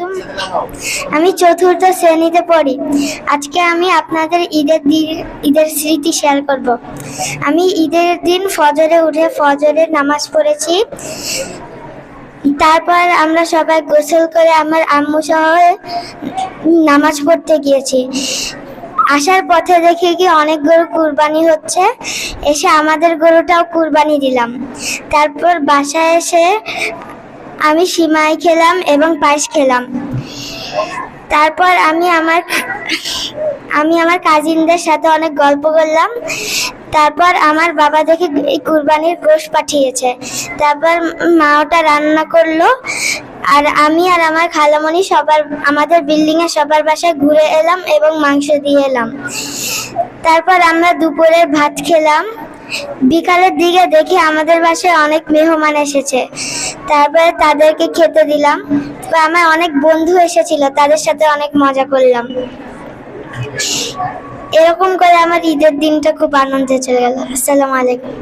আলাইকুম। আমি চতুর্থ শ্রেণীতে পড়ি। আজকে আমি আপনাদের ঈদের স্মৃতি শেয়ার করব। আমি ঈদের দিন ফজরে উঠে ফজরের নামাজ পড়েছি। তারপর আমরা সবাই গোসল করে আমার আম্মু সহ নামাজ পড়তে গিয়েছি। আসার পথে দেখে কি অনেক গরু কুরবানি হচ্ছে, এসে আমাদের গরুটাও কুরবানি দিলাম। তারপর বাসায় এসে আমি সিমাই খেলাম এবং পায়েস খেলাম। তারপর আমি আমার কাজিনদের সাথে অনেক গল্প করলাম। তারপর আমার বাবা দেখে এই কুরবানির গোশত পাঠিয়েছে। তারপর মা ওটা রান্না করলো, আর আমি আর আমার খালামণি আমাদের বিল্ডিং এ সবার বাসায় ঘুরে এলাম এবং মাংস দিয়ে এলাম। তারপর আমরা দুপুরের ভাত খেলাম। বিকালের দিকে দেখি আমাদের বাসায় অনেক মেহমান এসেছে। তারপরে তাদেরকে খেতে দিলাম। আমার অনেক বন্ধু এসেছিল, তাদের সাথে অনেক মজা করলাম। এরকম করে আমার ঈদের দিনটা খুব আনন্দে চলে গেল। আসসালামু আলাইকুম।